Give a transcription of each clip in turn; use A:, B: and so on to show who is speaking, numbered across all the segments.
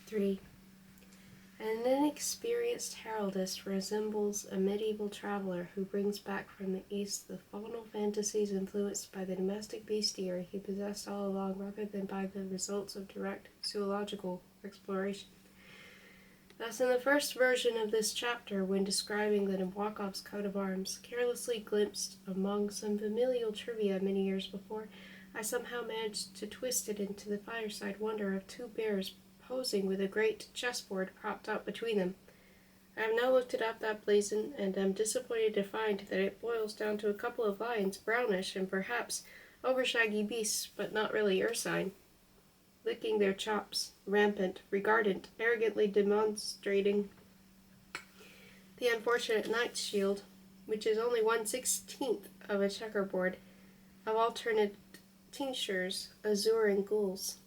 A: 3. An inexperienced heraldess resembles a medieval traveler who brings back from the East the faunal fantasies influenced by the domestic bestiary he possessed all along rather than by the results of direct zoological exploration. Thus, in the first version of this chapter, when describing the Nabokov's coat of arms, carelessly glimpsed among some familial trivia many years before, I somehow managed to twist it into the fireside wonder of two bears posing with a great chessboard propped up between them. I have now looked it up, that blazon, and am disappointed to find that it boils down to a couple of lions, brownish and perhaps over-shaggy beasts, but not really ursine, licking their chops, rampant, regardant, arrogantly demonstrating the unfortunate knight's shield, which is only 1/16 of a checkerboard, of alternate tinctures, azure and gules,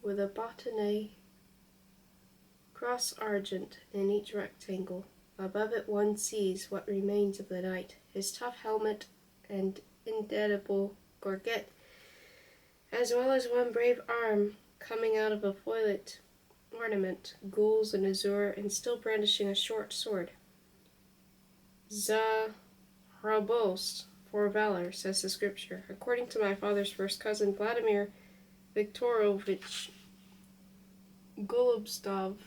A: with a botany cross argent in each rectangle. Above it one sees what remains of the knight, his tough helmet and indelible gorget, as well as one brave arm coming out of a foilet ornament, gules in azure, and still brandishing a short sword. Zahrabos, for valor, says the scripture. According to my father's first cousin, Vladimir Viktorovich Golubtsov,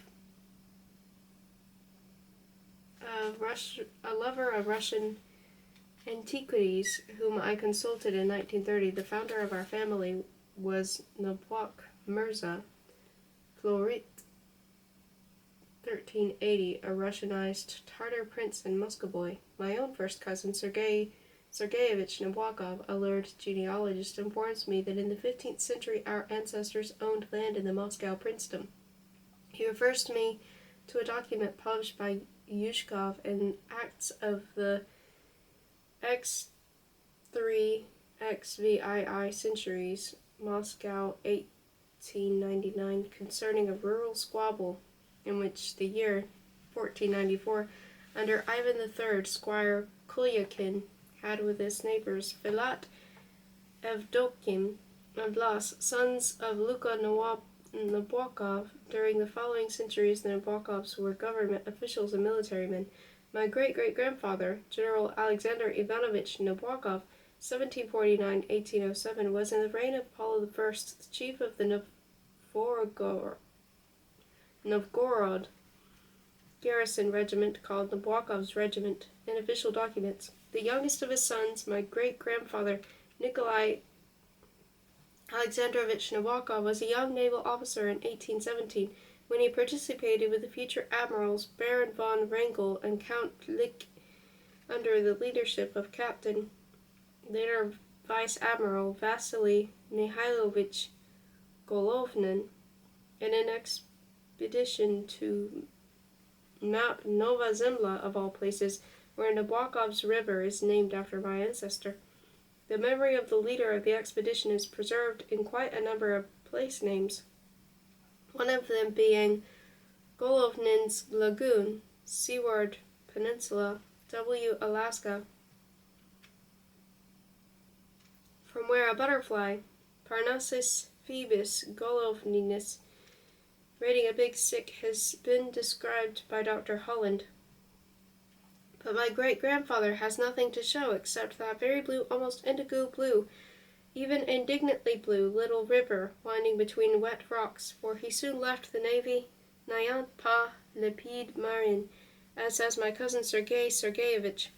A: a lover of Russian antiquities, whom I consulted in 1930, the founder of our family was Nabokov Mirza Florit, 1380, a Russianized Tartar prince and Muscovy. My own first cousin, Sergeyevich Nabokov, a learned genealogist, informs me that in the 15th century our ancestors owned land in the Moscow princedom. He refers to me to a document published by Yushkov in Acts of the X3 XVII centuries, Moscow 1899, concerning a rural squabble in which the year 1494, under Ivan III, Squire Kulyakin had with his neighbors Filat, Evdokim, and Blas, sons of Luka Nabokov. During the following centuries, the Nabokovs were government officials and military men. My great-great-grandfather, General Alexander Ivanovich Nabokov, 1749-1807, was in the reign of Paul I the chief of the Novgorod garrison regiment called Nabokov's Regiment in official documents. The youngest of his sons, my great-grandfather Nikolai Alexandrovich Nabokov, was a young naval officer in 1817 when he participated with the future admirals Baron von Wrangel and Count Lich under the leadership of Captain, later Vice Admiral Vasily Mihailovich Golovnin, in an expedition to map Nova Zembla, of all places, where Nabokov's river is named after my ancestor. The memory of the leader of the expedition is preserved in quite a number of place names, one of them being Golovnin's Lagoon, Seward Peninsula, W. Alaska, from where a butterfly, Parnassus phoebus golovninus, raiding a big stick, has been described by Dr. Holland. But my great-grandfather has nothing to show except that very blue, almost indigo blue, even indignantly blue, little river winding between wet rocks, for he soon left the navy, n'ayant pas l'épide marine, as has my cousin Sergei Sergeyevich,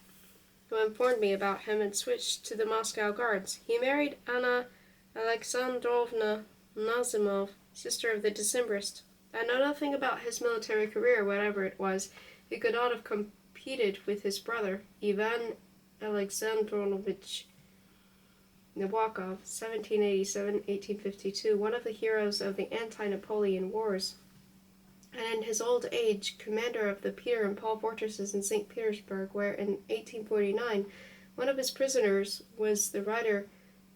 A: who informed me about him, and switched to the Moscow Guards. He married Anna Alexandrovna Nazimov, sister of the Decembrist. I know nothing about his military career, whatever it was. He could not have competed with his brother, Ivan Alexandrovich Nabokov, 1787-1852, one of the heroes of the anti-Napoleon Wars, and in his old age, commander of the Peter and Paul fortresses in St. Petersburg, where in 1849 one of his prisoners was the writer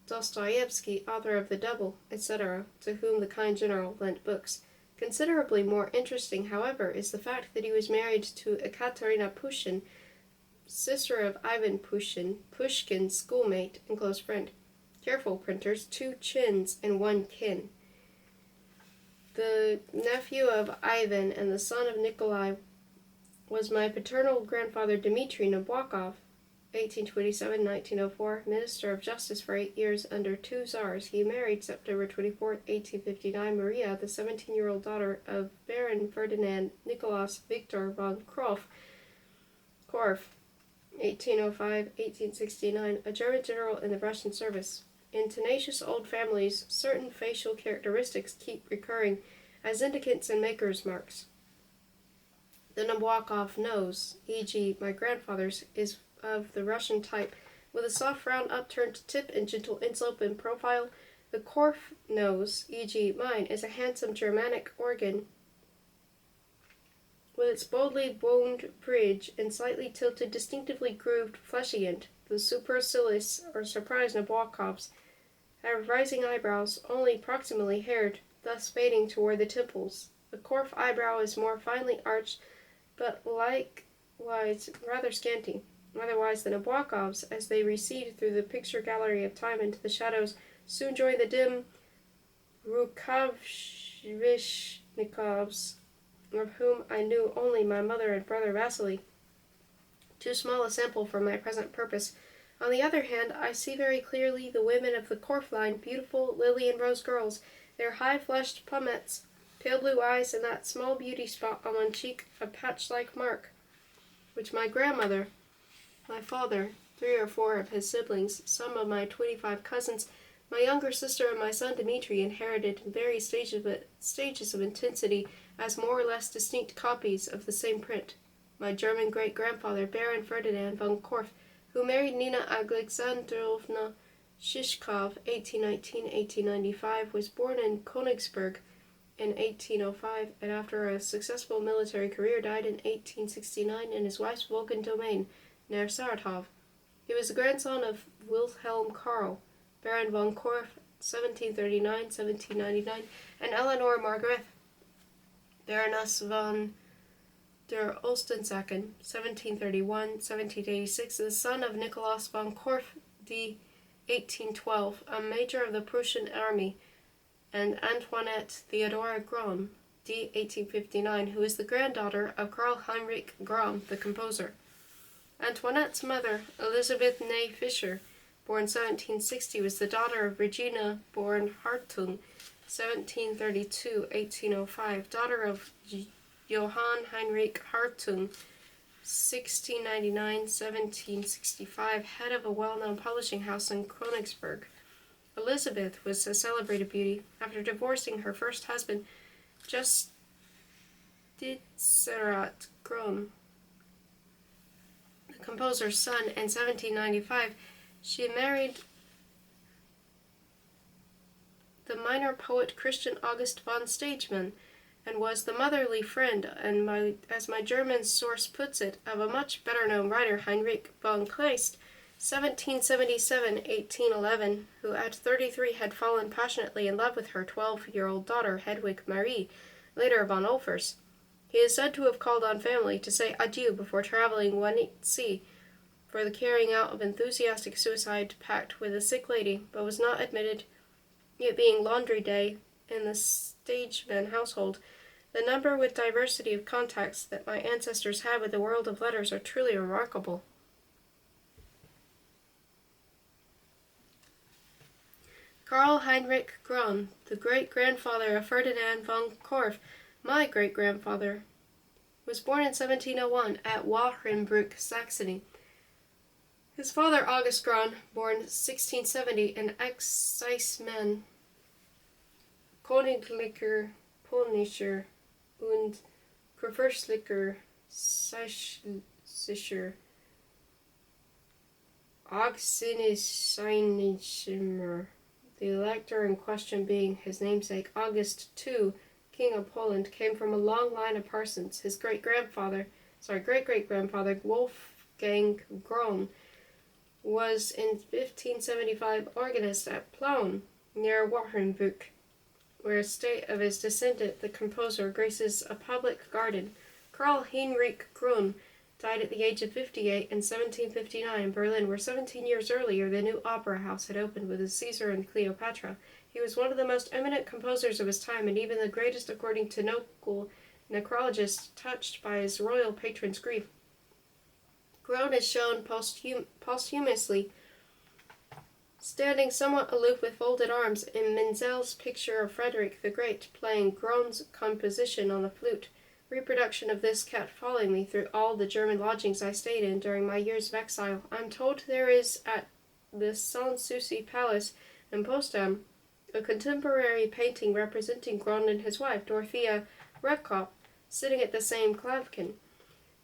A: Dostoevsky, author of The Double, etc., to whom the kind general lent books. Considerably more interesting, however, is the fact that he was married to Ekaterina Pushkin, sister of Ivan Pushkin, Pushkin's schoolmate and close friend. Careful, printers, 2 chins and 1 kin. the nephew of Ivan and the son of Nikolai, was my paternal grandfather Dmitry Nabokov, 1827-1904, Minister of Justice for 8 years under 2 Tsars. He married September 24, 1859, Maria, the 17-year-old daughter of Baron Ferdinand Nikolaus Victor von Korff, 1805-1869, a German general in the Russian service. In tenacious old families, certain facial characteristics keep recurring as indicants and maker's marks. The Nabokov nose, e.g. my grandfather's, is of the Russian type, with a soft round upturned tip and gentle inslope in profile. The Korff nose, e.g. mine, is a handsome Germanic organ with its boldly boned bridge and slightly tilted, distinctively grooved fleshy end. The supercilious or surprised Nabokovs have rising eyebrows, only proximally haired, thus fading toward the temples. The Korff eyebrow is more finely arched, but likewise rather scanty. Otherwise, the Nabokovs, as they recede through the picture gallery of time into the shadows, soon join the dim Rukavishnikovs, of whom I knew only my mother and brother Vasily. Too small a sample for my present purpose. On the other hand, I see very clearly the women of the Korff line, beautiful lily and rose girls, their high-flushed pommettes, pale blue eyes, and that small beauty spot on one cheek, a patch-like mark, which my grandmother, my father, 3 or 4 of his siblings, some of my 25 cousins, my younger sister, and my son Dmitry inherited in various stages of intensity as more or less distinct copies of the same print. My German great-grandfather, Baron Ferdinand von Korff, who married Nina Alexandrovna Shishkov, 1819-1895, was born in Königsberg in 1805, and after a successful military career died in 1869 in his wife's Vulcan domain, near Saratov. He was the grandson of Wilhelm Karl, Baron von Korff, 1739-1799, and Eleanor Margaret, Baroness von der Ostensacken, 1731-1786, the son of Nikolaus von Korff, d. 1812, a major of the Prussian army, and Antoinette Theodora Graun, d. 1859, who is the granddaughter of Karl Heinrich Graun, the composer. Antoinette's mother, Elizabeth Ney Fischer, born 1760, was the daughter of Regina born Hartung, 1732-1805, daughter of Johann Heinrich Hartung, 1699-1765, head of a well-known publishing house in Königsberg. Elizabeth was a celebrated beauty. After divorcing her first husband, Justitierat Graun, the composer's son, in 1795, she married the minor poet Christian August von Stagemann, and was the motherly friend, and as my German source puts it, of a much better-known writer, Heinrich von Kleist, 1777-1811, who at 33 had fallen passionately in love with her 12-year-old daughter, Hedwig Marie, later von Olfers. He is said to have called on family to say adieu before traveling one sea for the carrying out of enthusiastic suicide pact with a sick lady, but was not admitted, it being laundry day in the Stageman household. The number with diversity of contacts that my ancestors had with the world of letters are truly remarkable. Karl Heinrich Graun, the great-grandfather of Ferdinand von Korff, my great-grandfather, was born in 1701 at Wahrenbrück, Saxony. His father, August Graun, born 1670, an Exciseman, Königlicher Polnischer und Kurfürstlicher Sächsischer Auxinischmer, the elector in question being his namesake August II, King of Poland, came from a long line of parsons. His great-grandfather, Wolfgang Graun, was in 1575 organist at Plauen, near Wahrenbrück, where a estate of his descendant, the composer, graces a public garden. Karl Heinrich Graun died at the age of 58 in 1759 in Berlin, where 17 years earlier the new opera house had opened with the Caesar and Cleopatra. He was one of the most eminent composers of his time, and even the greatest according to local necrologists, touched by his royal patron's grief. Groen is shown posthumously standing somewhat aloof with folded arms in Menzel's picture of Frederick the Great, playing Groen's composition on the flute. Reproduction of this kept following me through all the German lodgings I stayed in during my years of exile. I'm told there is at the Sanssouci Palace in Potsdam a contemporary painting representing Groen and his wife, Dorothea Redkop, sitting at the same Klavkin.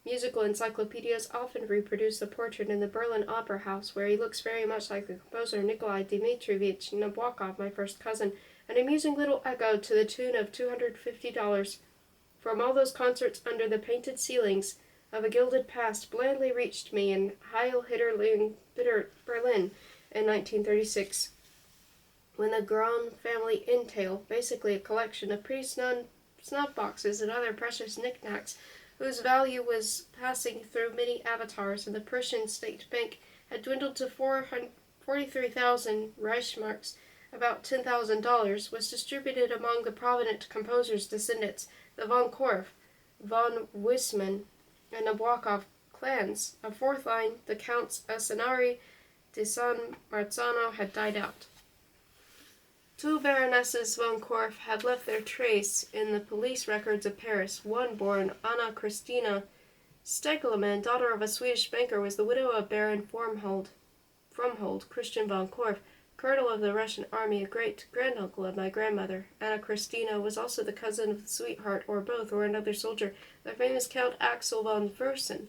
A: Musical encyclopedias often reproduce the portrait in the Berlin Opera House, where he looks very much like the composer Nikolai Dmitrievich Nabokov, my first cousin, an amusing little echo to the tune of $250 from all those concerts under the painted ceilings of a gilded past blandly reached me in Heil-Hitterling, Berlin in 1936, when the Groen family entail, basically a collection of pretty snuff boxes and other precious knickknacks, whose value was passing through many avatars, and the Prussian State Bank had dwindled to 43,000 Reichsmarks, about $10,000, was distributed among the prominent composer's descendants, the von Korff, von Wissmann, and Nabokov clans. A fourth line, the Counts Asinari de San Marzano, had died out. Two Baronesses von Korff had left their trace in the police records of Paris. One, born Anna Christina Stegelmann, daughter of a Swedish banker, was the widow of Baron Fromhold, Christian von Korff, colonel of the Russian army, a great-granduncle of my grandmother. Anna Christina was also the cousin of the sweetheart, or both, or another soldier, the famous Count Axel von Fersen,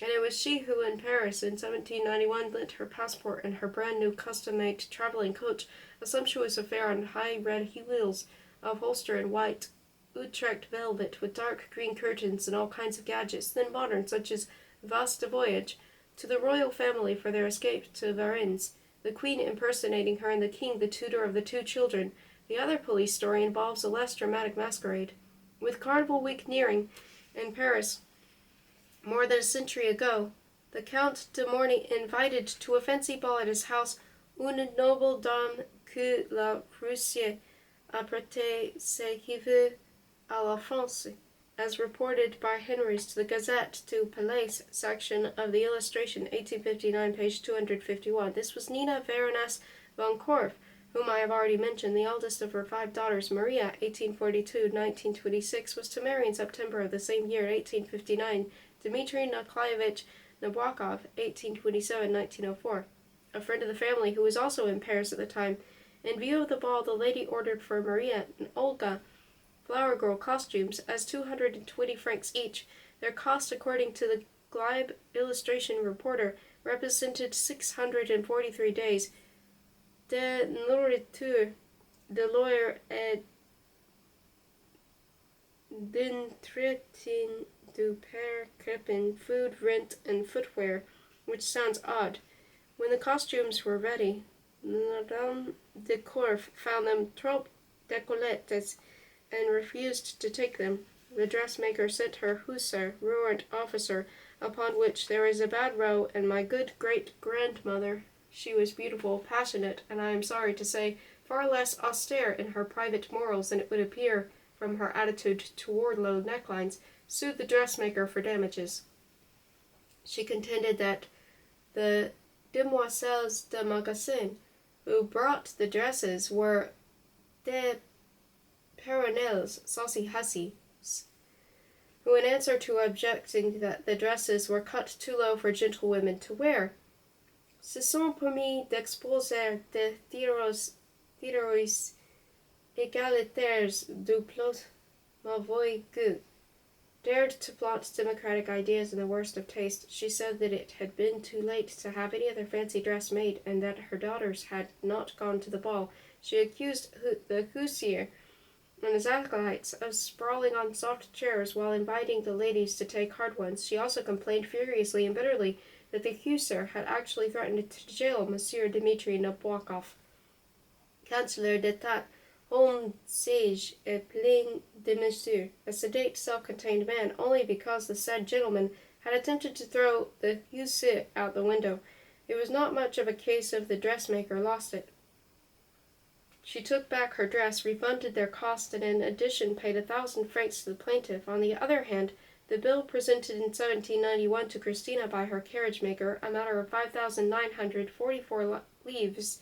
A: and it was she who, in Paris in 1791, lent her passport and her brand-new custom-made traveling coach, a sumptuous affair on high red wheels, upholstered in white Utrecht velvet, with dark green curtains and all kinds of gadgets, then modern, such as Vaste Voyage, to the royal family for their escape to Varennes, the queen impersonating her and the king the tutor of the two children. The other police story involves a less dramatic masquerade. With Carnival Week nearing in Paris more than a century ago, the Count de Morny invited to a fancy ball at his house une noble dame que la Russie a prêté ce qui veut à la France, as reported by Henry's to the Gazette du Palais section of the illustration, 1859, page 251. This was Nina Baroness von Korff, whom I have already mentioned. The eldest of her 5 daughters, Maria, 1842-1926, was to marry in September of the same year, 1859, Dmitry Nikolaevich Nabokov, 1827-1904, a friend of the family who was also in Paris at the time. In view of the ball, the lady ordered for Maria and Olga flower girl costumes as 220 francs each. Their cost, according to the Gleib illustration reporter, represented 643 days. De nourriture, de lawyer et d'entretien du père Crepin, food, rent, and footwear, which sounds odd. When the costumes were ready, Madame de Korff found them trop décolletés and refused to take them. The dressmaker sent her hussar, warrant officer, upon which there is a bad row, and my good great-grandmother, she was beautiful, passionate, and I am sorry to say, far less austere in her private morals than it would appear from her attitude toward low necklines, sued the dressmaker for damages. She contended that the demoiselles de magasin who brought the dresses were des Perronels, saucy hussies, who, in answer to objecting that the dresses were cut too low for gentlewomen to wear, se sont permis d'exposer des théories égalitaires du plus mauvais goût, dared to flaunt democratic ideas in the worst of taste. She said that it had been too late to have any other fancy dress made, and that her daughters had not gone to the ball. She accused the huissier and his acolytes of sprawling on soft chairs while inviting the ladies to take hard ones. She also complained furiously and bitterly that the huissier had actually threatened to jail Monsieur Dmitry Nabokov, Councillor d'Etat, homme sage et plein de mesure, a sedate, self-contained man, only because the said gentleman had attempted to throw the huissier out the window. It was not much of a case of the dressmaker lost it. She took back her dress, refunded their cost, and in addition paid 1,000 francs to the plaintiff. On the other hand, the bill presented in 1791 to Christina by her carriage maker, a matter of 5,944 livres,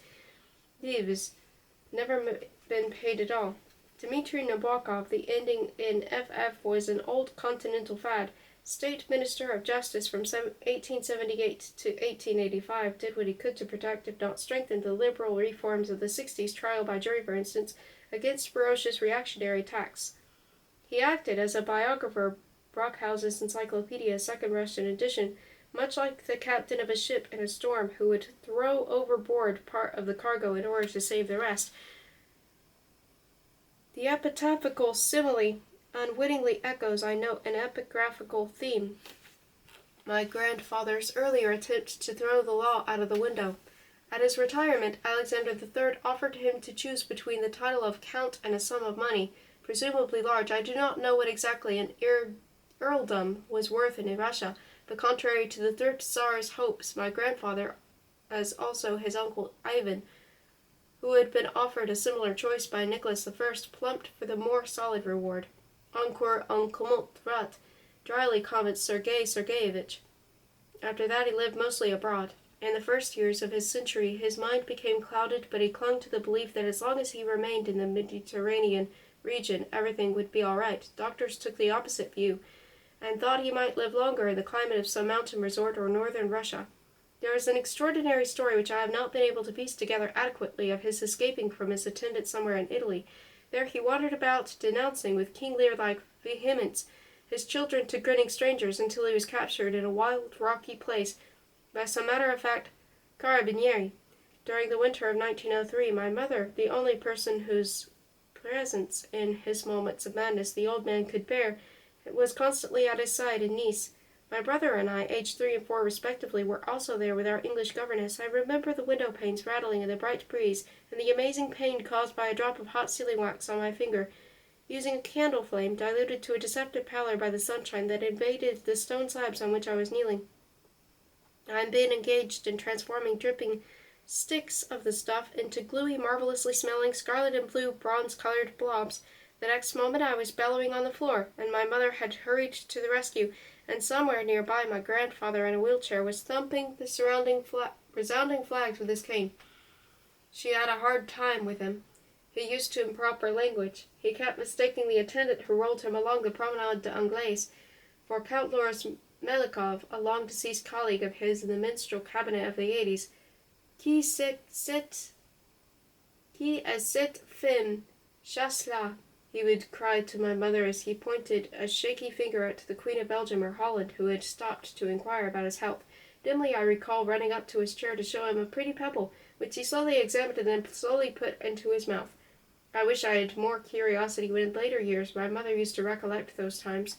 A: never been paid at all. Dmitry Nabokov, the ending in FF was an old continental fad. State Minister of Justice from 1878 to 1885, did what he could to protect, if not strengthen, the liberal reforms of the 60s, trial by jury, for instance, against ferocious reactionary attacks. He acted as a biographer, Brockhouse's Encyclopedia, second Russian edition, much like the captain of a ship in a storm who would throw overboard part of the cargo in order to save the rest. The epitaphical simile unwittingly echoes, I note, an epigraphical theme, my grandfather's earlier attempt to throw the law out of the window. At his retirement, Alexander III offered him to choose between the title of Count and a sum of money, presumably large. I do not know what exactly an earldom was worth in Russia, but contrary to the third Tsar's hopes, my grandfather, as also his uncle Ivan, who had been offered a similar choice by Nicholas I, plumped for the more solid reward. Encore un comment rat, dryly comments Sergei Sergeyevich. After that he lived mostly abroad. In the first years of his century his mind became clouded, but he clung to the belief that as long as he remained in the Mediterranean region, everything would be all right. Doctors took the opposite view, and thought he might live longer in the climate of some mountain resort or northern Russia. There is an extraordinary story which I have not been able to piece together adequately of his escaping from his attendant somewhere in Italy. There he wandered about, denouncing with King Lear-like vehemence his children to grinning strangers, until he was captured in a wild, rocky place by some matter-of-fact carabinieri. During the winter of 1903, my mother, the only person whose presence in his moments of madness the old man could bear, was constantly at his side in Nice. My brother and I, aged 3 and 4 respectively, were also there with our English governess. I remember the window panes rattling in the bright breeze, and the amazing pain caused by a drop of hot sealing wax on my finger. Using a candle flame, diluted to a deceptive pallor by the sunshine that invaded the stone slabs on which I was kneeling, I had been engaged in transforming dripping sticks of the stuff into gluey, marvelously smelling, scarlet and blue, bronze-colored blobs. The next moment I was bellowing on the floor, and my mother had hurried to the rescue, and somewhere nearby my grandfather in a wheelchair was thumping the surrounding resounding flags with his cane. She had a hard time with him. He used to improper language. He kept mistaking the attendant who rolled him along the Promenade d'Anglaise for Count Loris Melikov, a long-deceased colleague of his in the minstrel cabinet of the 80s. Qui est cette femme? Chasse-la, he would cry to my mother as he pointed a shaky finger at the Queen of Belgium or Holland, who had stopped to inquire about his health. Dimly I recall running up to his chair to show him a pretty pebble, which he slowly examined and then slowly put into his mouth. I wish I had more curiosity when in later years my mother used to recollect those times.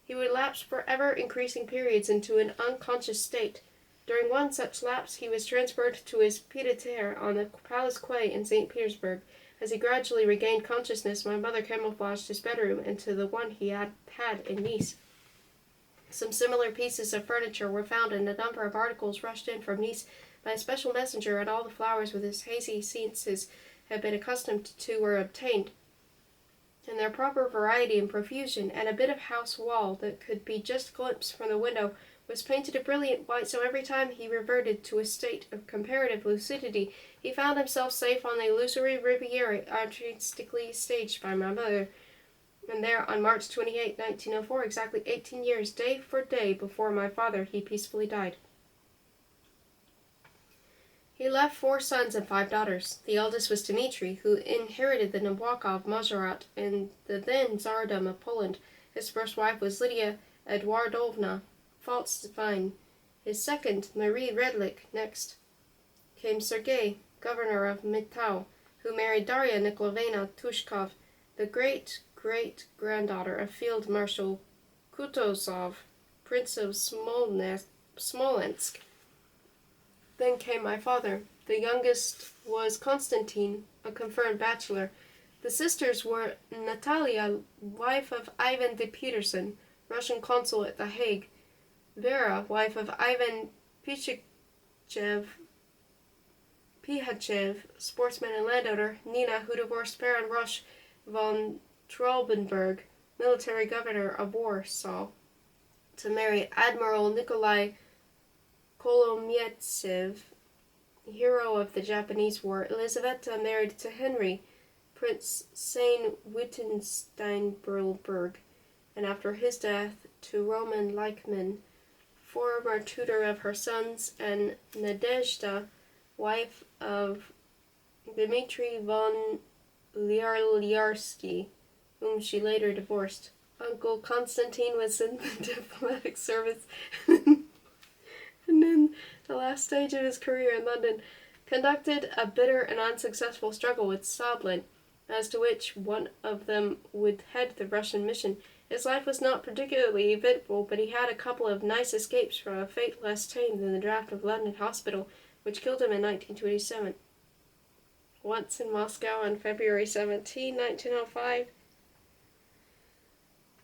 A: He would lapse for ever-increasing periods into an unconscious state. During one such lapse he was transferred to his pied-à-terre on the Palace Quay in St. Petersburg. As he gradually regained consciousness, my mother camouflaged his bedroom into the one he had in Nice. Some similar pieces of furniture were found, and a number of articles rushed in from Nice by a special messenger, and all the flowers with his hazy senses had been accustomed to were obtained, in their proper variety and profusion, and a bit of house wall that could be just glimpsed from the window was painted a brilliant white, so every time he reverted to a state of comparative lucidity, he found himself safe on the illusory Riviera artistically staged by my mother. And there, on March 28, 1904, exactly 18 years, day for day before my father, he peacefully died. He left 4 sons and 5 daughters. The eldest was Dmitri, who inherited the Nabokov Majorat in the then Tsardom of Poland. His first wife was Lydia Eduardovna Falstvine. His second, Marie Redlich. Next came Sergei, governor of Mitau, who married Daria Nikolaevna Tushkov, the great-great-granddaughter of Field Marshal Kutuzov, Prince of Smolensk. Then came my father. The youngest was Konstantin, a confirmed bachelor. The sisters were Natalia, wife of Ivan de Peterson, Russian consul at The Hague; Vera, wife of Ivan Pichikchev, Pihachev, sportsman and landowner, Nina, who divorced Baron Rosch von Traubenberg, military governor of Warsaw, to marry Admiral Nikolai Kolomietsev, hero of the Japanese War. Elizaveta married to Henry, Prince Sayn-Wittgenstein-Berlberg, and after his death to Roman Leichmann, former tutor of her sons, and Nadezhda, wife of Dmitry von Lyarski, whom she later divorced. Uncle Constantine was in the diplomatic service and in the last stage of his career in London conducted a bitter and unsuccessful struggle with Sablin, as to which one of them would head the Russian mission. His life was not particularly eventful, but he had a couple of nice escapes from a fate less tame than the draft of London Hospital, which killed him in 1927. Once in Moscow on February 17, 1905,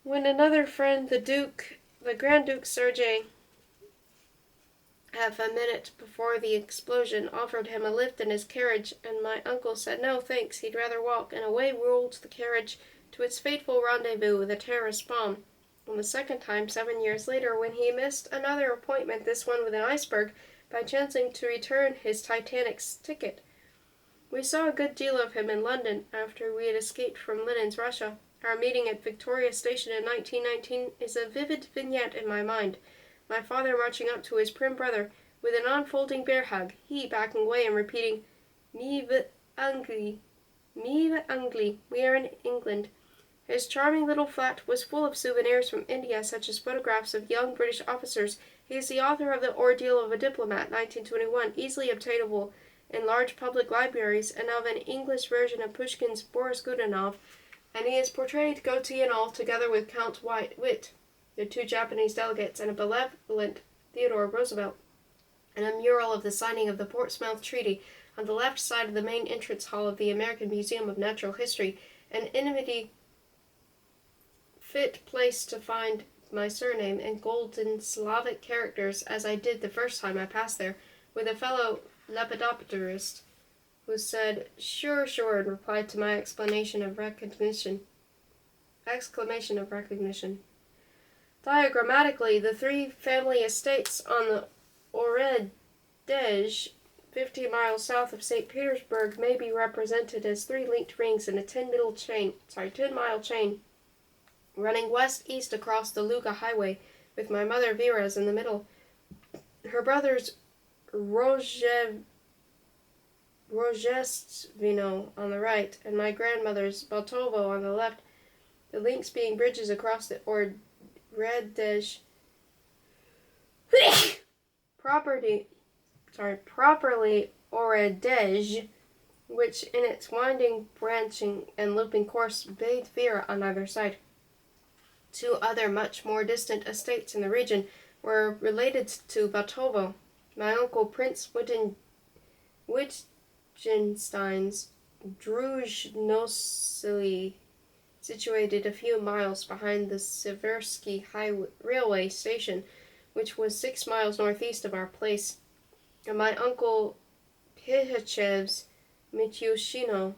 A: when another friend, the Grand Duke Sergei, half a minute before the explosion, offered him a lift in his carriage, and my uncle said no thanks, he'd rather walk, and away rolled the carriage to its fateful rendezvous with a terrorist bomb. And the second time, 7 years later, when he missed another appointment, this one with an iceberg, by chancing to return his Titanic's ticket. We saw a good deal of him in London after we had escaped from Lenin's Russia. Our meeting at Victoria Station in 1919 is a vivid vignette in my mind. My father marching up to his prim brother with an unfolding bear hug, he backing away and repeating, "Vive Anglie, vive Anglie, we are in England." His charming little flat was full of souvenirs from India, such as photographs of young British officers. He is the author of The Ordeal of a Diplomat, 1921, easily obtainable in large public libraries, and of an English version of Pushkin's Boris Godunov, and he is portrayed, goatee and all, together with Count Witt, the two Japanese delegates, and a benevolent Theodore Roosevelt, and a mural of the signing of the Portsmouth Treaty on the left side of the main entrance hall of the American Museum of Natural History, an intimate fit place to find my surname in golden Slavic characters, as I did the first time I passed there, with a fellow lepidopterist, who said, "Sure, sure," in reply to my exclamation of recognition. Diagrammatically, the three family estates on the Oredej, 50 miles south of St. Petersburg, may be represented as three linked rings in a 10-mile chain, running west-east across the Luga Highway, with my mother Vera's in the middle, her brothers Rozhestvino on the right, and my grandmother's Baltovo on the left, the links being bridges across the Oredej properly Oredej, which in its winding, branching, and looping course bathed Vera on either side. Two other much more distant estates in the region were related to Baltovo. My uncle Prince Wittgenstein's Druzhnosily, situated a few miles behind the Seversky railway station, which was 6 miles northeast of our place, and my uncle Pihachev's Mityushino,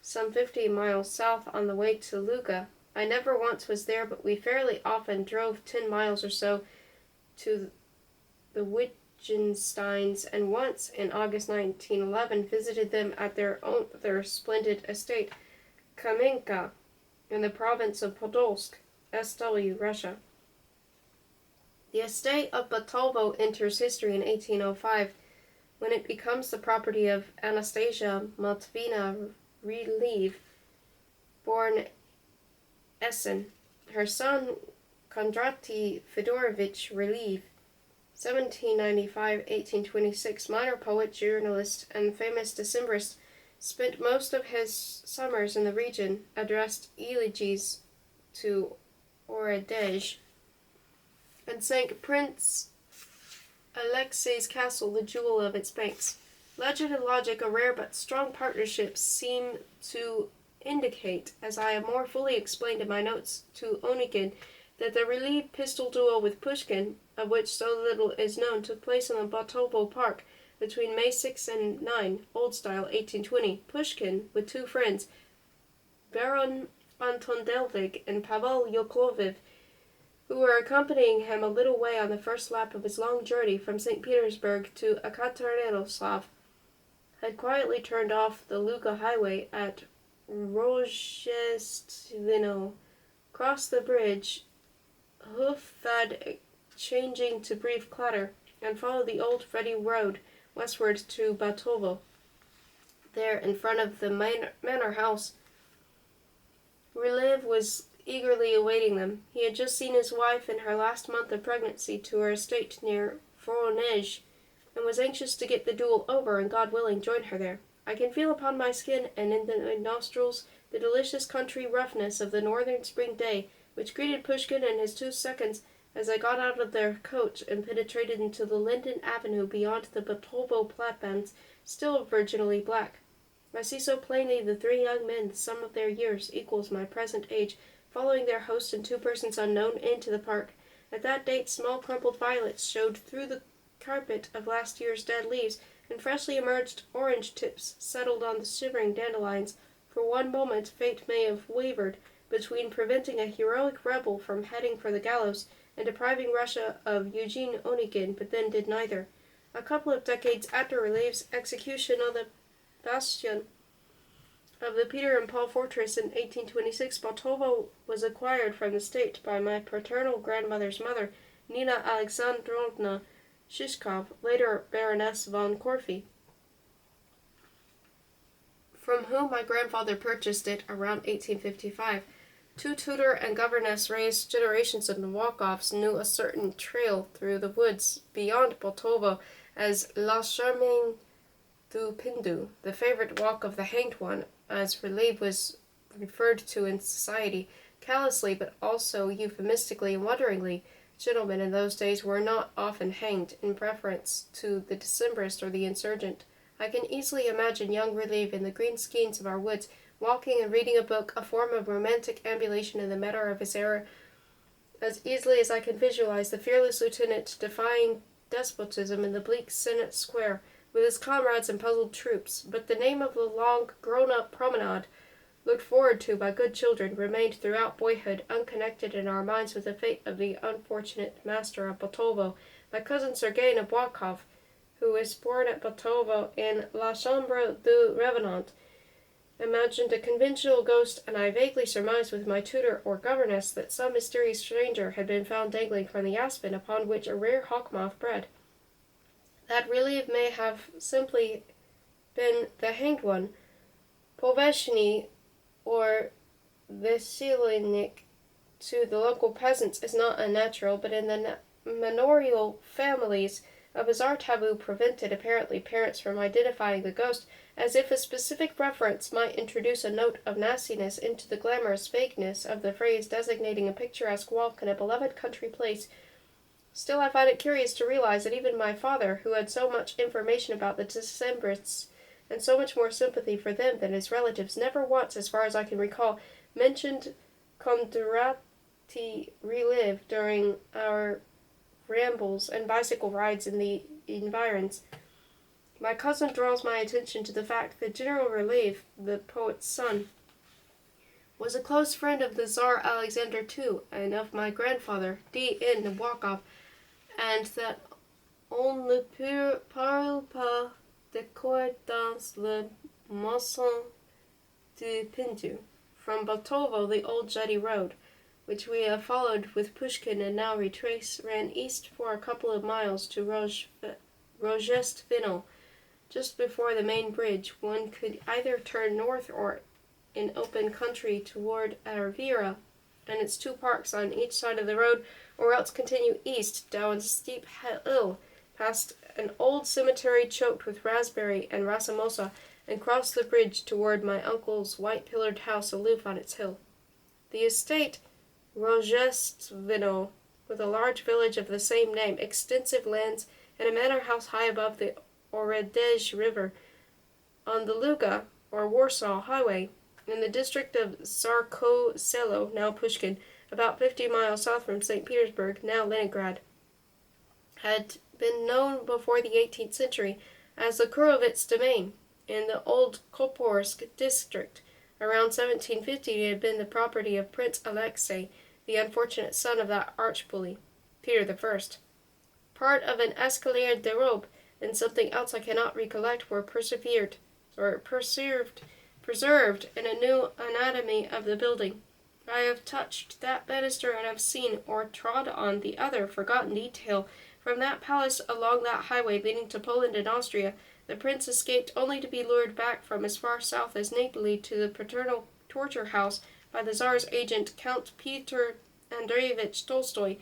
A: some 50 miles south on the way to Luga. I never once was there, but we fairly often drove 10 miles or so to the Wittgensteins, and once, in August 1911, visited them at their splendid estate, Kamenka, in the province of Podolsk, SW, Russia. The estate of Baltovo enters history in 1805, when it becomes the property of Anastasia Matvina Relieve, born Essen. Her son, Kondraty Fedorovich Relieve, 1795-1826, minor poet, journalist, and famous Decembrist, spent most of his summers in the region, addressed elegies to Oredej, and sank Prince Alexei's castle, the jewel of its banks. Legend and logic, a rare but strong partnership, seem to indicate, as I have more fully explained in my notes to Onikin, that the Relieve pistol duel with Pushkin, of which so little is known, took place in the Baltovo Park, between May 6 and 9, Old Style, 1820. Pushkin, with two friends, Baron Anton Delvig and Pavel Yakovlev, who were accompanying him a little way on the first lap of his long journey from St. Petersburg to Ekaterinslav, had quietly turned off the Luga highway at Rozhestvino, crossed the bridge, hoof thud changing to brief clatter, and followed the old ruddy road westward to Batovo. There, in front of the manor house, Rylev was eagerly awaiting them. He had just seen his wife in her last month of pregnancy to her estate near Voronezh, and was anxious to get the duel over and, God willing, join her there. I can feel upon my skin and in my nostrils the delicious country roughness of the northern spring day, which greeted Pushkin and his 2 seconds as I got out of their coach and penetrated into the linden avenue beyond the Batovo platbands, still virginally black. I see so plainly the 3 young men, the sum of their years equals my present age, following their host and 2 persons unknown into the park. At that date small crumpled violets showed through the carpet of last year's dead leaves, and freshly emerged orange tips settled on the shivering dandelions. For one moment fate may have wavered between preventing a heroic rebel from heading for the gallows and depriving Russia of Eugene Onegin, but then did neither. A couple of decades after Rylev's execution on the bastion of the Peter and Paul fortress in 1826, Batovo was acquired from the state by my paternal grandmother's mother, Nina Alexandrovna Shishkov, later Baroness von Korfi, from whom my grandfather purchased it around 1855. 2 tutor and governess-raised generations of Nabokovs knew a certain trail through the woods beyond Batovo as La Chemin du Pindu, the favorite walk of the hanged one, as Rylev was referred to in society, callously but also euphemistically and wonderingly. Gentlemen in those days were not often hanged in preference to the Decembrist or the insurgent. I can easily imagine young Rylev in the green skeins of our woods, walking and reading a book, a form of romantic ambulation in the manner of his era, as easily as I can visualize the fearless lieutenant defying despotism in the bleak Senate Square with his comrades and puzzled troops. But the name of the long, grown-up promenade, looked forward to by good children, remained throughout boyhood unconnected in our minds with the fate of the unfortunate master of Batovo. My cousin Sergei Nabokov, who was born at Batovo in La Chambre du Revenant, imagined a conventional ghost, and I vaguely surmised with my tutor or governess that some mysterious stranger had been found dangling from the aspen upon which a rare hawk moth bred. That Rylev may have simply been the hanged one, Poveshny or Veselnik to the local peasants is not unnatural, but in the manorial families a bizarre taboo prevented apparently parents from identifying the ghost, as if a specific reference might introduce a note of nastiness into the glamorous vagueness of the phrase designating a picturesque walk in a beloved country place. Still, I find it curious to realize that even my father, who had so much information about the Decembrists and so much more sympathy for them than his relatives, never once, as far as I can recall, mentioned Kondraty Rylev during our rambles and bicycle rides in the environs. My cousin draws my attention to the fact that General Rylev, the poet's son, was a close friend of the Tsar Alexander II and of my grandfather, D.N. Nabokov, and that on ne parle pas de quoi dans le maçon du Pindu. From Batovo, the old jetty road, which we have followed with Pushkin and now retrace, ran east for a couple of miles to Rozhestvino. Just before the main bridge, one could either turn north or in open country toward Arvira and its 2 parks on each side of the road, or else continue east down a steep hill past an old cemetery choked with raspberry and racemosa, and cross the bridge toward my uncle's white-pillared house aloof on its hill. The estate Rozhestvino, with a large village of the same name, extensive lands, and a manor house high above the Oredezh River, on the Luga, or Warsaw, highway, in the district of Zarko Selo, now Pushkin, about 50 miles south from St. Petersburg, now Leningrad, had been known before the 18th century as the Kurovitz domain in the old Koporsk district. Around 1750 it had been the property of Prince Alexei, the unfortunate son of that arch-bully, Peter I. Part of an escalier de robe and something else I cannot recollect were preserved in a new anatomy of the building. I have touched that banister and have seen or trod on the other forgotten detail. From that palace along that highway leading to Poland and Austria, the prince escaped only to be lured back from as far south as Naples to the paternal torture house by the Tsar's agent Count Peter Andreevich Tolstoy,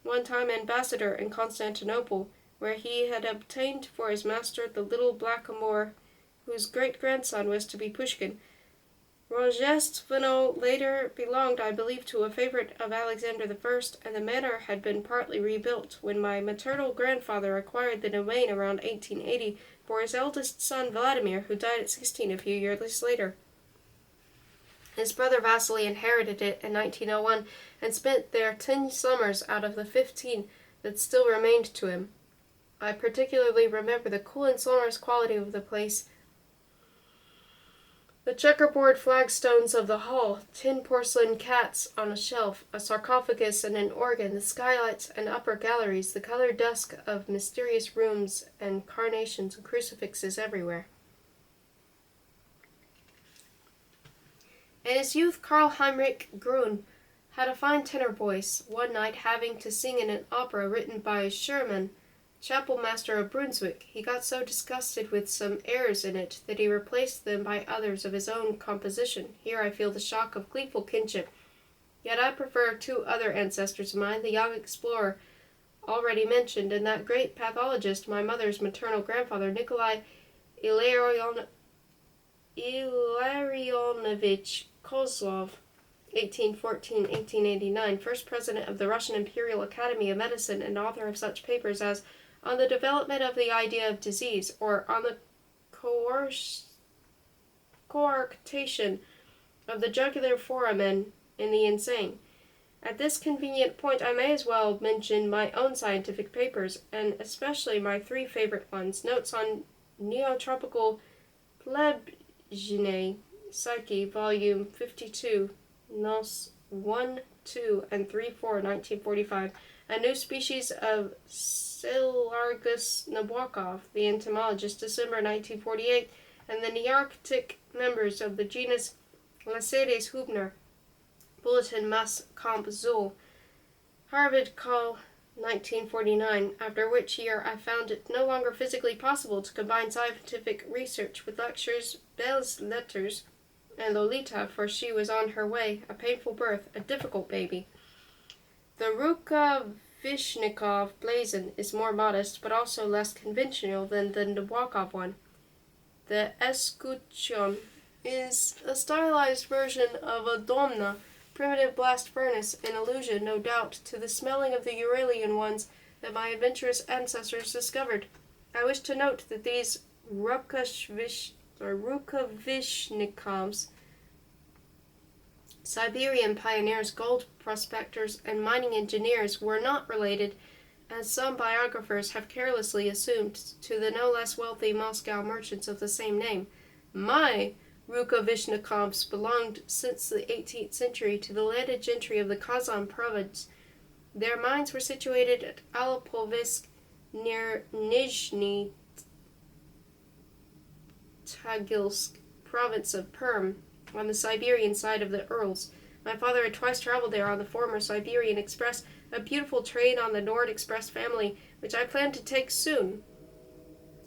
A: one time ambassador in Constantinople, where he had obtained for his master the little blackamoor whose great-grandson was to be Pushkin. Rojestveno later belonged, I believe, to a favorite of Alexander I, and the manor had been partly rebuilt when my maternal grandfather acquired the domain around 1880 for his eldest son Vladimir, who died at 16 a few years later. His brother Vasily inherited it in 1901 and spent there 10 summers out of the 15 that still remained to him. I particularly remember the cool and sonorous quality of the place. The checkerboard flagstones of the hall, tin porcelain cats on a shelf, a sarcophagus and an organ, the skylights and upper galleries, the colored dusk of mysterious rooms, and carnations and crucifixes everywhere. In his youth, Karl Heinrich Grun had a fine tenor voice. One night, having to sing in an opera written by Schumann, chapel master of Brunswick, he got so disgusted with some errors in it that he replaced them by others of his own composition. Here I feel the shock of gleeful kinship. Yet I prefer 2 other ancestors of mine, the young explorer already mentioned, and that great pathologist, my mother's maternal grandfather, Nikolai Illarionovich Kozlov, 1814-1889, first president of the Russian Imperial Academy of Medicine and author of such papers as On the Development of the Idea of Disease, or On the Coarctation of the Jugular Foramen in the Insane. At this convenient point I may as well mention my own scientific papers, and especially my 3 favorite ones: Notes on Neotropical Plebginae Psyche, Volume 52, Nos 1, 2, and 3, 4, 1945, A New Species of Silargus Nabokov, the entomologist, December 1948, and the Nearctic members of the genus Lacedes Hubner, Bulletin Mass Comp Zool, Harvard Call, 1949, after which year I found it no longer physically possible to combine scientific research with lectures, belles lettres, and Lolita, for she was on her way, a painful birth, a difficult baby. The Rukavishnikov blazon is more modest, but also less conventional than the Nabokov one. The Escutcheon is a stylized version of a domna, primitive blast furnace, in allusion, no doubt, to the smelling of the Uralian ones that my adventurous ancestors discovered. I wish to note that these Rukavishnikovs, Siberian pioneers, gold prospectors, and mining engineers, were not related, as some biographers have carelessly assumed, to the no less wealthy Moscow merchants of the same name. My Rukavishnikovs belonged since the 18th century to the landed gentry of the Kazan province. Their mines were situated at Alopovisk near Nizhny Tagilsk, province of Perm, on the Siberian side of the Urals. My father had twice traveled there on the former Siberian Express, a beautiful train on the Nord Express family, which I plan to take soon,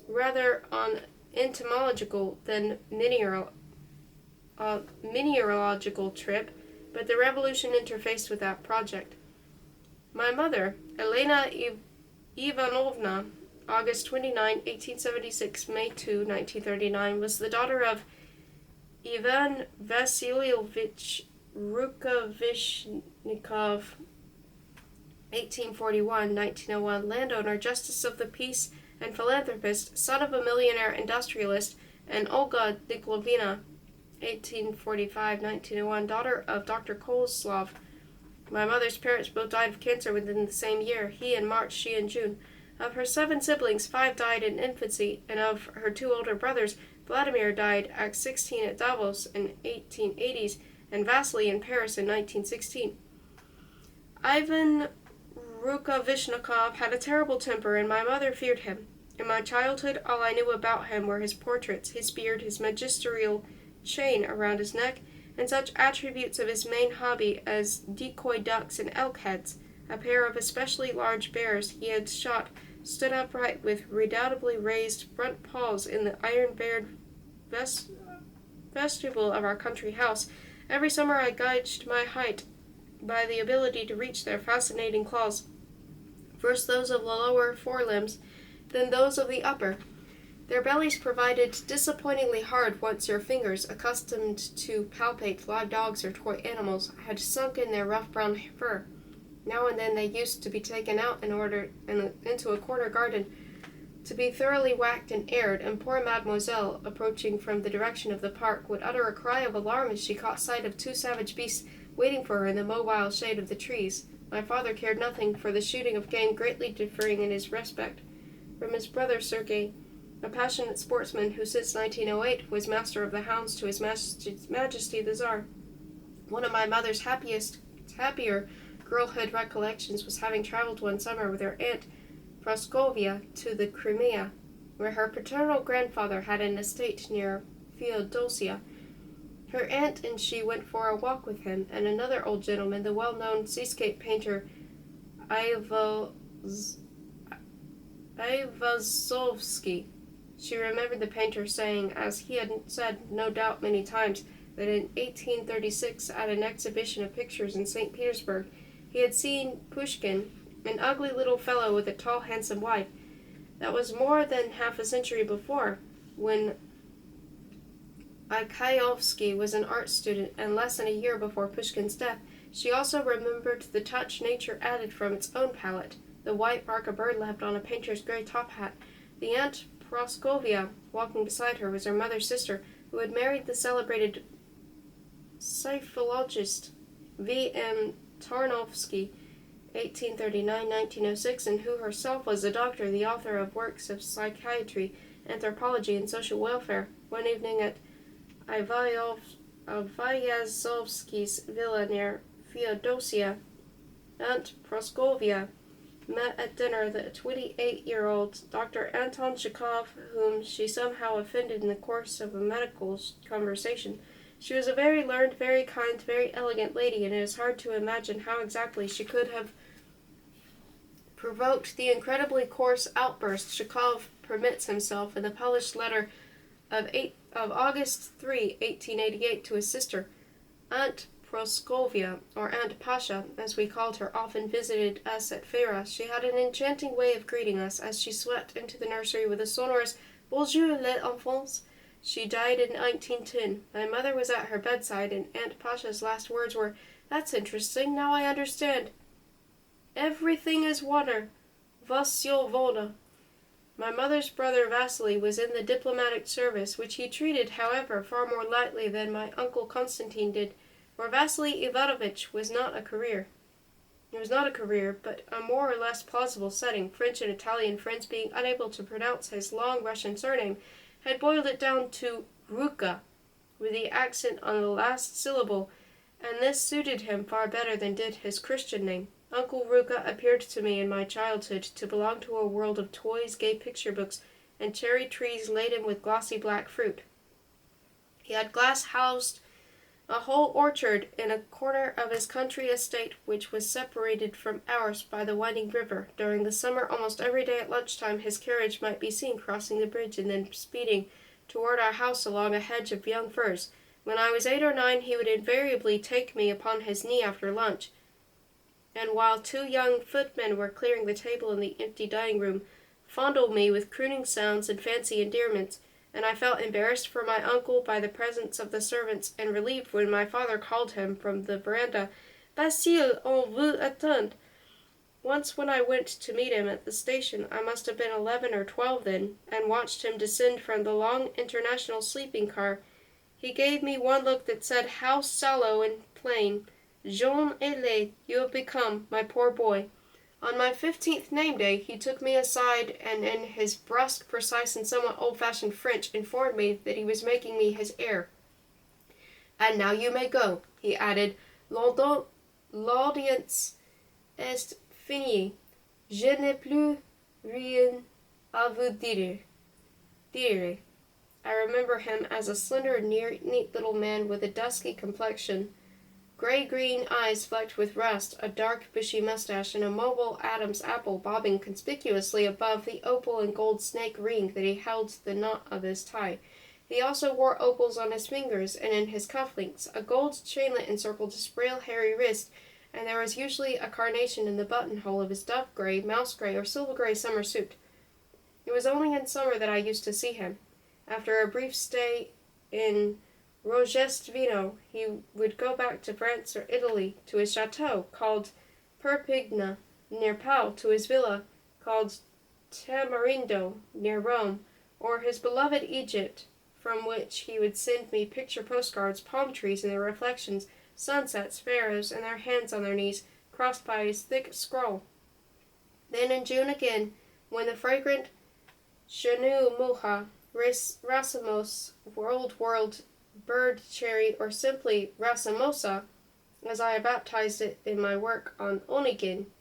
A: rather on entomological than mineralogical trip, but the revolution interfaced with that project. My mother, Elena Ivanovna, August 29, 1876, May 2, 1939, was the daughter of Ivan Vasilyevich Rukavishnikov, 1841-1901, landowner, justice of the peace, and philanthropist, son of a millionaire industrialist, and Olga Niklovina, 1845-1901, daughter of Dr. Kozlov. My mother's parents both died of cancer within the same year, he in March, she in June. Of her 7 siblings, 5 died in infancy, and of her 2 older brothers, Vladimir died at 16 at Davos in 1880s, and Vasily in Paris in 1916. Ivan Rukavishnikov had a terrible temper, and my mother feared him. In my childhood, all I knew about him were his portraits, his beard, his magisterial chain around his neck, and such attributes of his main hobby as decoy ducks and elk heads. A pair of especially large bears he had shot stood upright with redoubtably raised front paws in the iron-barred vestibule of our country house. Every summer I gauged my height by the ability to reach their fascinating claws, first those of the lower forelimbs, then those of the upper. Their bellies provided disappointingly hard once your fingers, accustomed to palpate live dogs or toy animals, had sunk in their rough brown fur. Now and then they used to be taken out into a corner garden to be thoroughly whacked and aired, and poor Mademoiselle, approaching from the direction of the park, would utter a cry of alarm as she caught sight of 2 savage beasts waiting for her in the mobile shade of the trees. My father cared nothing for the shooting of game, greatly differing in his respect from his brother Sergei, a passionate sportsman who since 1908 was master of the hounds to His Majesty the Tsar. One of my mother's happier girlhood recollections was having traveled one summer with her aunt Praskovia to the Crimea, where her paternal grandfather had an estate near Feodosia. Her aunt and she went for a walk with him and another old gentleman, the well-known seascape painter Ivazovsky. She remembered the painter saying, as he had said no doubt many times, that in 1836 at an exhibition of pictures in St. Petersburg he had seen Pushkin, an ugly little fellow with a tall, handsome wife. That was more than half a century before, when Ikayovsky was an art student, and less than a year before Pushkin's death. She also remembered the touch nature added from its own palette, the white mark a bird left on a painter's gray top hat. The Aunt Praskovia, walking beside her, was her mother's sister, who had married the celebrated psychologist V.M. Tarnovsky, 1839-1906, and who herself was a doctor, the author of works of psychiatry, anthropology, and social welfare. One evening at Ivayazovsky's villa near Feodosia, Aunt Praskovia met at dinner the 28-year-old Dr. Anton Zhukov, whom she somehow offended in the course of a medical conversation. She was a very learned, very kind, very elegant lady, and it is hard to imagine how exactly she could have provoked the incredibly coarse outburst Zhukov permits himself in the published letter of August 3, 1888, to his sister. Aunt Praskovia, or Aunt Pasha, as we called her, often visited us at Fera. She had an enchanting way of greeting us as she swept into the nursery with a sonorous "Bonjour, les enfants." She died in 1910. My mother was at her bedside, and Aunt Pasha's last words were, "That's interesting. Now I understand. Everything is water. Vasyo voda." My mother's brother Vasily was in the diplomatic service, which he treated, however, far more lightly than my uncle Constantine did, for Vasily Ivanovich was not a career. It was not a career, but a more or less plausible setting. French and Italian friends, being unable to pronounce his long Russian surname, had boiled it down to Ruka, with the accent on the last syllable, and this suited him far better than did his Christian name. Uncle Ruka appeared to me in my childhood to belong to a world of toys, gay picture books, and cherry trees laden with glossy black fruit. He had glass-housed a whole orchard in a corner of his country estate, which was separated from ours by the winding river. During the summer, almost every day at lunchtime, his carriage might be seen crossing the bridge and then speeding toward our house along a hedge of young firs. When I was 8 or 9, he would invariably take me upon his knee after lunch, and while 2 young footmen were clearing the table in the empty dining room, fondle me with crooning sounds and fancy endearments, and I felt embarrassed for my uncle by the presence of the servants, and relieved when my father called him from the veranda, "Basile, on vous attend." Once when I went to meet him at the station, I must have been 11 or 12 then, and watched him descend from the long international sleeping car, he gave me one look that said, "How sallow and plain, jaune et laid, you have become, my poor boy." On my 15th name day, he took me aside and in his brusque, precise, and somewhat old-fashioned French informed me that he was making me his heir. "And now you may go," he added. "L'audience est finie. Je n'ai plus rien à vous dire." I remember him as a slender, neat little man with a dusky complexion, gray-green eyes flecked with rust, a dark, bushy mustache, and a mobile Adam's apple bobbing conspicuously above the opal and gold snake ring that he held to the knot of his tie. He also wore opals on his fingers and in his cufflinks. A gold chainlet encircled his frail, hairy wrist, and there was usually a carnation in the buttonhole of his dove-gray, mouse-gray, or silver-gray summer suit. It was only in summer that I used to see him. After a brief stay in Rogestvino, he would go back to France or Italy, to his chateau, called Perpignan, near Pau, to his villa, called Tamarindo, near Rome, or his beloved Egypt, from which he would send me picture postcards, palm trees and their reflections, sunsets, pharaohs, and their hands on their knees, crossed by his thick scroll. Then in June again, when the fragrant Chenou Muha, racemose, world, bird cherry, or simply racemosa, as I baptized it in my work on Onegin,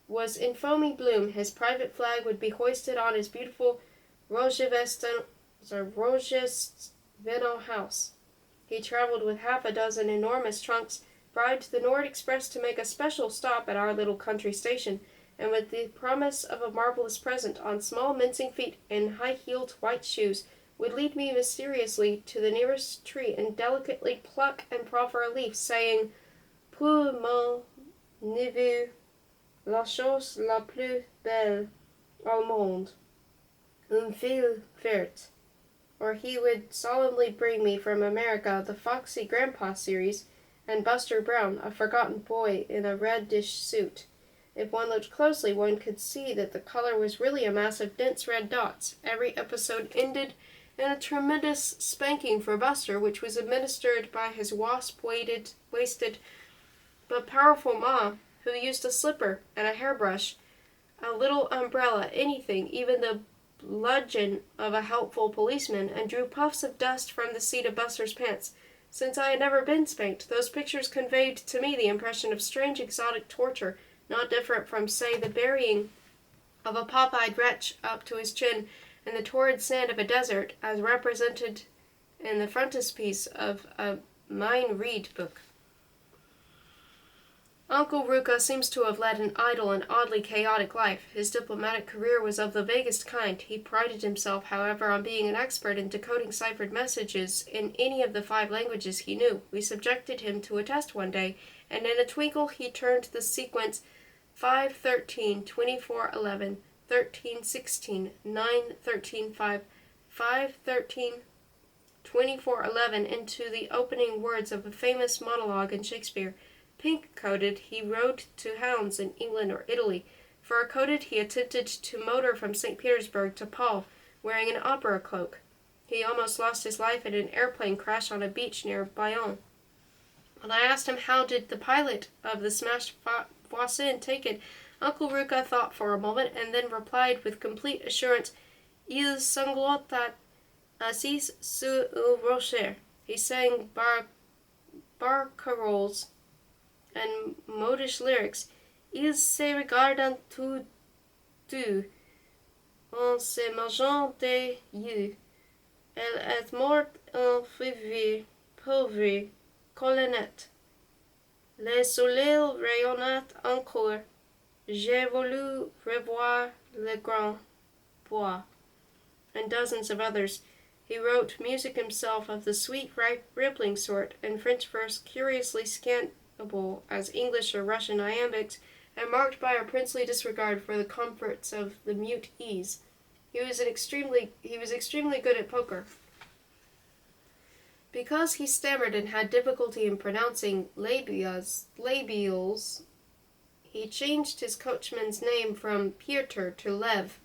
A: was in foamy bloom, his private flag would be hoisted on his beautiful Rogestveno house. He traveled with half a dozen enormous trunks, bribed the Nord Express to make a special stop at our little country station, and with the promise of a marvelous present on small mincing feet and high-heeled white shoes, would lead me mysteriously to the nearest tree and delicately pluck and proffer a leaf, saying, "Pour mon neveu, la chose la plus belle au monde, une fille verte." Or he would solemnly bring me from America the Foxy Grandpa series, and Buster Brown, a forgotten boy in a red dish suit. If one looked closely, one could see that the color was really a mass of dense red dots. Every episode ended in a tremendous spanking for Buster, which was administered by his wasp-waisted but powerful ma, who used a slipper and a hairbrush, a little umbrella, anything, even the bludgeon of a helpful policeman, and drew puffs of dust from the seat of Buster's pants. Since I had never been spanked, those pictures conveyed to me the impression of strange exotic torture, not different from, say, the burying of a pop-eyed wretch up to his chin in the torrid sand of a desert, as represented in the frontispiece of a Mein Reed book. Uncle Ruka seems to have led an idle and oddly chaotic life. His diplomatic career was of the vaguest kind. He prided himself, however, on being an expert in decoding ciphered messages in any of the 5 languages he knew. We subjected him to a test one day, and in a twinkle he turned the sequence 5, 13, 24, 11, 13, 16, 9, 13, 5, 5, 13, 24, 11 into the opening words of a famous monologue in Shakespeare. Pink-coated, he rode to hounds in England or Italy. Fur-coated, he attempted to motor from St. Petersburg to Paul, wearing an opera cloak. He almost lost his life in an airplane crash on a beach near Bayonne. When I asked him how did the pilot of the smashed Voisin take it, Uncle Ruka thought for a moment and then replied with complete assurance, "Il sanglotait assis sur un rocher." He sang barcaroles and modish lyrics. "Ils se regardent tous deux, en se mangeant des yeux. Elle est morte en février, pauvre colonette. Le soleil rayonnait encore. J'ai voulu revoir le grand bois," and dozens of others. He wrote music himself of the sweet, ripe, rippling sort, and French verse curiously scantable as English or Russian iambics, and marked by a princely disregard for the comforts of the mute ease. He was extremely good at poker. Because he stammered and had difficulty in pronouncing labials, he changed his coachman's name from Pieter to Lev,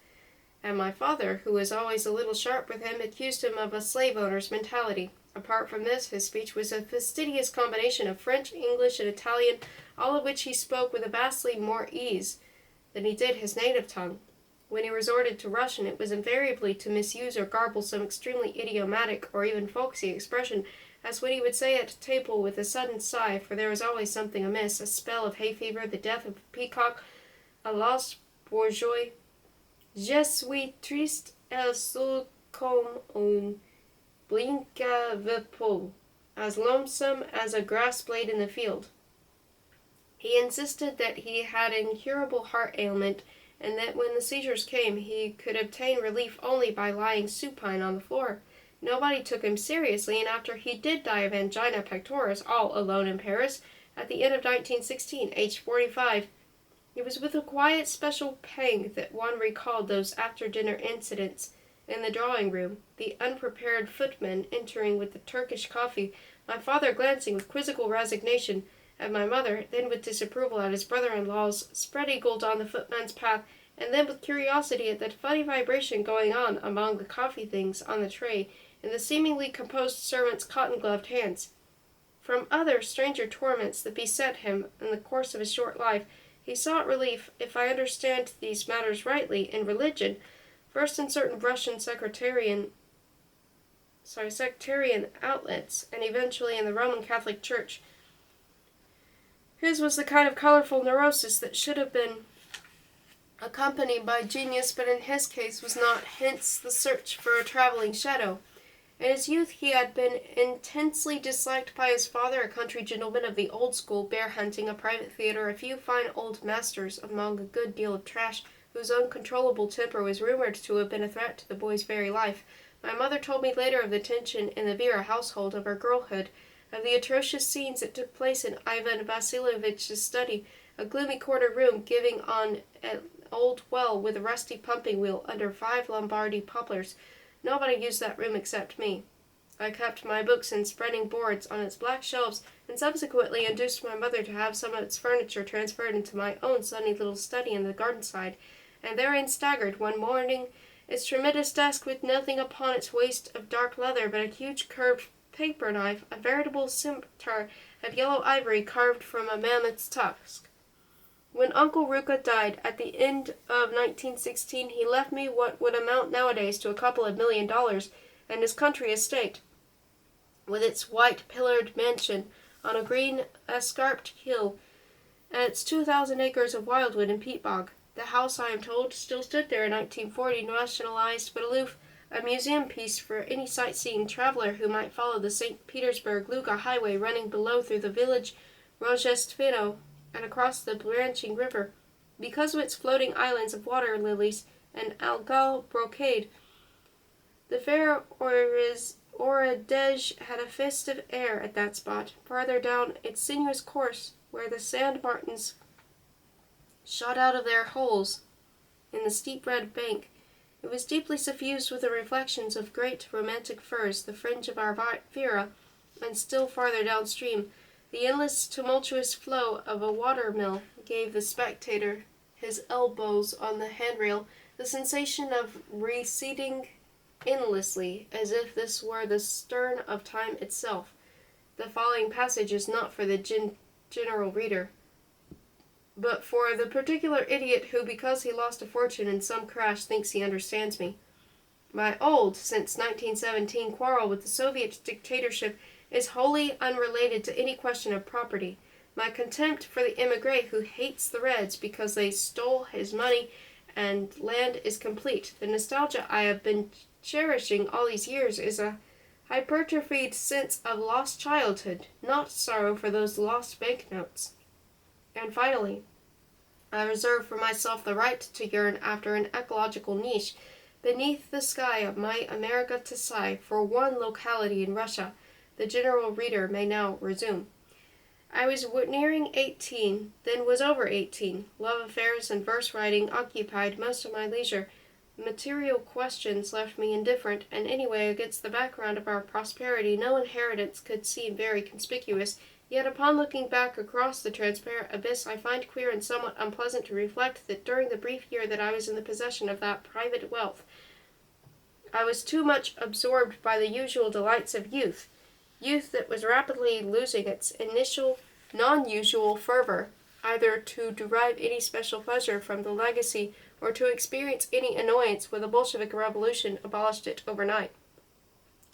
A: and my father, who was always a little sharp with him, accused him of a slave-owner's mentality. Apart from this, his speech was a fastidious combination of French, English, and Italian, all of which he spoke with a vastly more ease than he did his native tongue. When he resorted to Russian, it was invariably to misuse or garble some extremely idiomatic or even folksy expression, as when he would say at table with a sudden sigh, for there was always something amiss, a spell of hay fever, the death of a peacock, a lost bourgeois, Je suis triste et seul comme un blinka vipole, as lonesome as a grass blade in the field. He insisted that he had an incurable heart ailment, and that when the seizures came he could obtain relief only by lying supine on the floor. Nobody took him seriously, and after he did die of angina pectoris, all alone in Paris, at the end of 1916, aged 45, it was with a quiet special pang that one recalled those after-dinner incidents in the drawing-room, the unprepared footman entering with the Turkish coffee, my father glancing with quizzical resignation at my mother, then with disapproval at his brother-in-law's spread-eagled on the footman's path, and then with curiosity at that funny vibration going on among the coffee things on the tray in the seemingly composed servant's cotton-gloved hands. From other stranger torments that beset him in the course of his short life, he sought relief, if I understand these matters rightly, in religion, first in certain Russian sectarian outlets, and eventually in the Roman Catholic Church. His was the kind of colorful neurosis that should have been accompanied by genius, but in his case was not, hence the search for a traveling shadow. In his youth he had been intensely disliked by his father, a country gentleman of the old school, bear hunting, a private theater, a few fine old masters among a good deal of trash, whose uncontrollable temper was rumored to have been a threat to the boy's very life. My mother told me later of the tension in the Vera household of her girlhood, of the atrocious scenes that took place in Ivan Vasilievich's study, a gloomy corner room giving on an old well with a rusty pumping wheel under 5 Lombardy poplars. Nobody used that room except me. I kept my books in spreading boards on its black shelves, and subsequently induced my mother to have some of its furniture transferred into my own sunny little study in the garden side, and therein staggered one morning its tremendous desk with nothing upon its waist of dark leather but a huge curved paper knife, a veritable scimitar of yellow ivory carved from a mammoth's tusk. When Uncle Ruka died at the end of 1916, he left me what would amount nowadays to a couple of $1 million, and his country estate, with its white-pillared mansion on a green escarped hill, and its 2,000 acres of wildwood and peat bog. The house, I am told, still stood there in 1940, nationalized but aloof, a museum piece for any sightseeing traveler who might follow the St. Petersburg-Luga highway running below through the village Rojestvino and across the branching river. Because of its floating islands of water lilies and algal brocade, the fair Oradej had a festive air at that spot. Farther down its sinuous course, where the sand martins shot out of their holes in the steep red bank, it was deeply suffused with the reflections of great romantic firs, the fringe of our Vera, and still farther downstream, the endless tumultuous flow of a water-mill gave the spectator, his elbows on the handrail, the sensation of receding endlessly, as if this were the stern of time itself. The following passage is not for the general reader, but for the particular idiot who, because he lost a fortune in some crash, thinks he understands me. My old, since 1917, quarrel with the Soviet dictatorship is wholly unrelated to any question of property. My contempt for the émigré who hates the Reds because they stole his money and land is complete. The nostalgia I have been cherishing all these years is a hypertrophied sense of lost childhood, not sorrow for those lost banknotes. And finally, I reserve for myself the right to yearn after an ecological niche beneath the sky of my America to sigh for one locality in Russia. The general reader may now resume. I was nearing 18, then was over 18. Love affairs and verse writing occupied most of my leisure. Material questions left me indifferent, and anyway, against the background of our prosperity, no inheritance could seem very conspicuous. Yet upon looking back across the transparent abyss, I find queer and somewhat unpleasant to reflect that during the brief year that I was in the possession of that private wealth, I was too much absorbed by the usual delights of youth that was rapidly losing its initial non-usual fervor. either to derive any special pleasure from the legacy or to experience any annoyance when the Bolshevik Revolution abolished it overnight.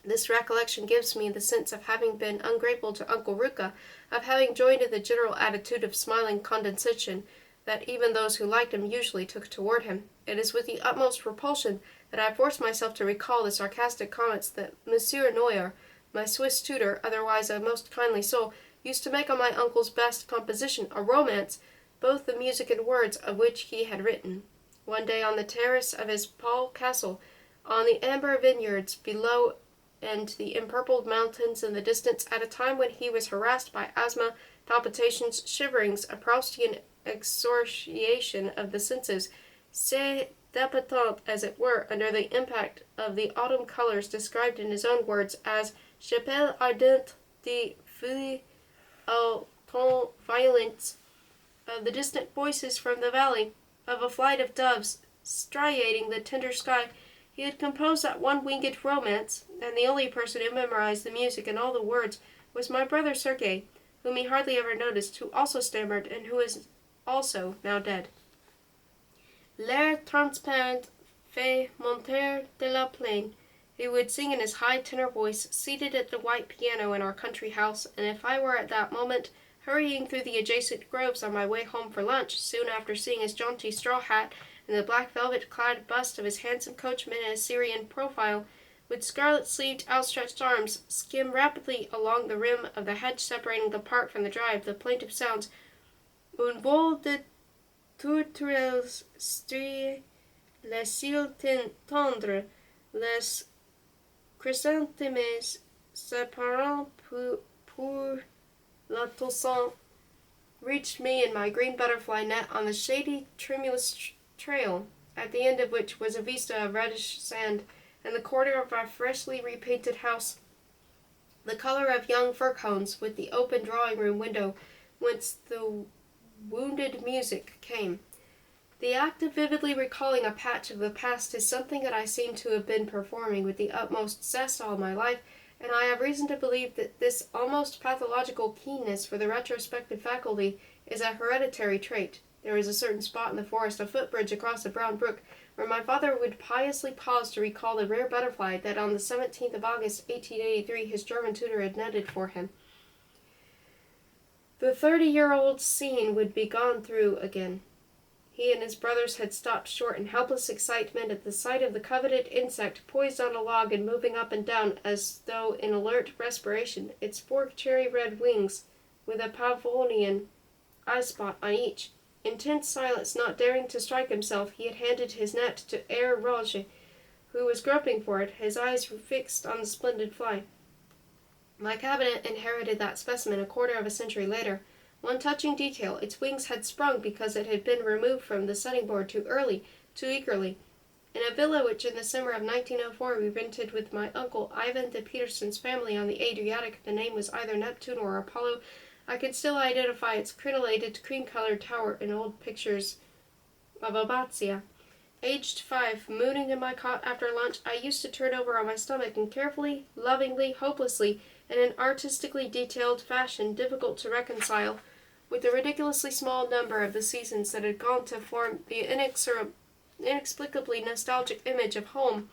A: This recollection gives me the sense of having been ungrateful to Uncle Ruka, of having joined in the general attitude of smiling condescension that even those who liked him usually took toward him. It is with the utmost repulsion that I force myself to recall the sarcastic comments that Monsieur Neuer, my Swiss tutor, otherwise a most kindly soul, used to make on my uncle's best composition, a romance, both the music and words of which he had written. One day on the terrace of his Paul Castle, on the amber vineyards below and the empurpled mountains in the distance, at a time when he was harassed by asthma, palpitations, shiverings, a Proustian exorciation of the senses, se dépatant, as it were, under the impact of the autumn colors described in his own words as chapelle ardente de feuilles au ton violence, of the distant voices from the valley, of a flight of doves striating the tender sky, he had composed that one winged romance, and the only person who memorized the music and all the words was my brother Sergei, whom he hardly ever noticed, who also stammered, and who is also now dead. L'air transparent fait monter de la plaine, he would sing in his high tenor voice, seated at the white piano in our country house, and if I were at that moment hurrying through the adjacent groves on my way home for lunch, soon after seeing his jaunty straw hat and the black velvet-clad bust of his handsome coachman in Assyrian profile, with scarlet-sleeved outstretched arms, skim rapidly along the rim of the hedge separating the park from the drive, the plaintive sounds, un vol de tourterelles striées, les cils tendres, les chrysanthemums séparant pour la Toussaint, reached me in my green butterfly net on the shady, tremulous trail, at the end of which was a vista of reddish sand, and the corridor of our freshly repainted house, the color of young fir cones, with the open drawing-room window, whence the wounded music came. The act of vividly recalling a patch of the past is something that I seem to have been performing with the utmost zest all my life, and I have reason to believe that this almost pathological keenness for the retrospective faculty is a hereditary trait. There is a certain spot in the forest, a footbridge across the brown brook, where my father would piously pause to recall the rare butterfly that on the 17th of August, 1883, his German tutor had netted for him. The 30-year-old scene would be gone through again. He and his brothers had stopped short in helpless excitement at the sight of the coveted insect poised on a log and moving up and down as though in alert respiration, its forked cherry-red wings with a Pavlovian eye-spot on each. In tense silence, not daring to strike himself, he had handed his net to Herr Roger, who was groping for it, his eyes fixed on the splendid fly. My cabinet inherited that specimen a quarter of a century later. One touching detail, its wings had sprung because it had been removed from the setting board too early, too eagerly. In a villa which in the summer of 1904 we rented with my uncle Ivan de Peterson's family on the Adriatic, the name was either Neptune or Apollo, I could still identify its crenellated, cream-colored tower in old pictures of Abbazia. Aged 5, mooning in my cot after lunch, I used to turn over on my stomach and carefully, lovingly, hopelessly, in an artistically detailed fashion difficult to reconcile with the ridiculously small number of the seasons that had gone to form the inexplicably nostalgic image of home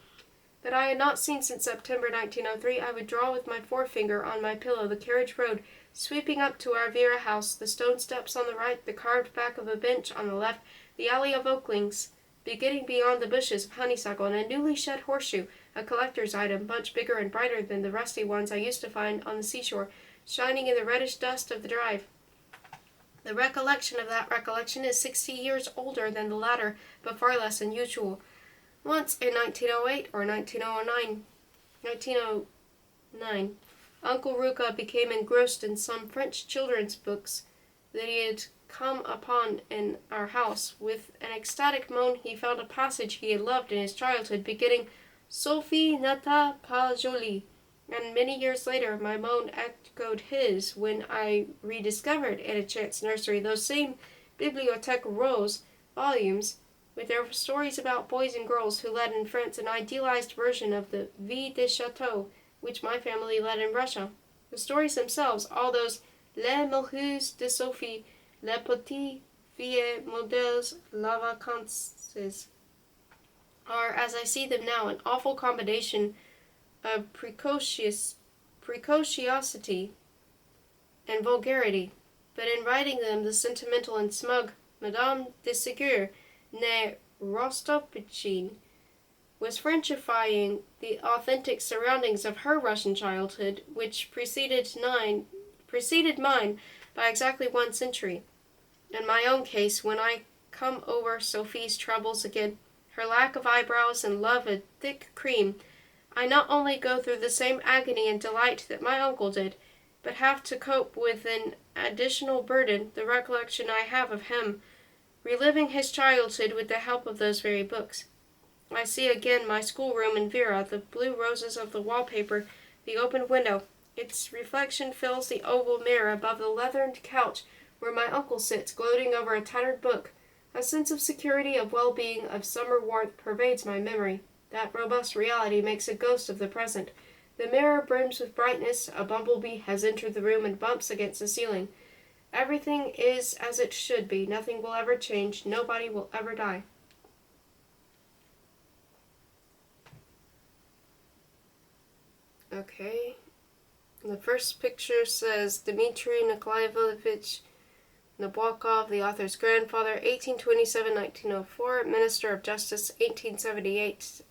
A: that I had not seen since September 1903, I would draw with my forefinger on my pillow the carriage road sweeping up to our Vera house, the stone steps on the right, the carved back of a bench on the left, the alley of oaklings, beginning beyond the bushes of honeysuckle, and a newly shed horseshoe, a collector's item, much bigger and brighter than the rusty ones I used to find on the seashore, shining in the reddish dust of the drive. The recollection of that recollection is 60 years older than the latter, but far less than usual. Once, in 1908 or 1909, Uncle Ruka became engrossed in some French children's books that he had come upon in our house. With an ecstatic moan, he found a passage he had loved in his childhood, beginning, Sophie n'était pas jolie, and many years later my moan echoed his when I rediscovered in a chance nursery those same Bibliothèque Rose volumes, with their stories about boys and girls who led in France an idealized version of the Vie de Château, which my family led in Russia. The stories themselves, all those Les Malheurs de Sophie, Les Petits Vieux Modèles Lavacances are, as I see them now, an awful combination of precociosity and vulgarity, but in writing them the sentimental and smug Madame de Ségur, née Rostopchine, was Frenchifying the authentic surroundings of her Russian childhood, which preceded mine by exactly 1 century. In my own case, when I come over Sophie's troubles again, her lack of eyebrows and love of thick cream, I not only go through the same agony and delight that my uncle did, but have to cope with an additional burden, the recollection I have of him, reliving his childhood with the help of those very books. I see again my schoolroom in Vera, the blue roses of the wallpaper, the open window. Its reflection fills the oval mirror above the leatherned couch where my uncle sits, gloating over a tattered book. A sense of security, of well-being, of summer warmth pervades my memory. That robust reality makes a ghost of the present. The mirror brims with brightness. A bumblebee has entered the room and bumps against the ceiling. Everything is as it should be. Nothing will ever change. Nobody will ever die. Okay. The first picture says Dmitry Nikolaevich Nabokov, the author's grandfather, 1827-1904, Minister of Justice, 1878-18.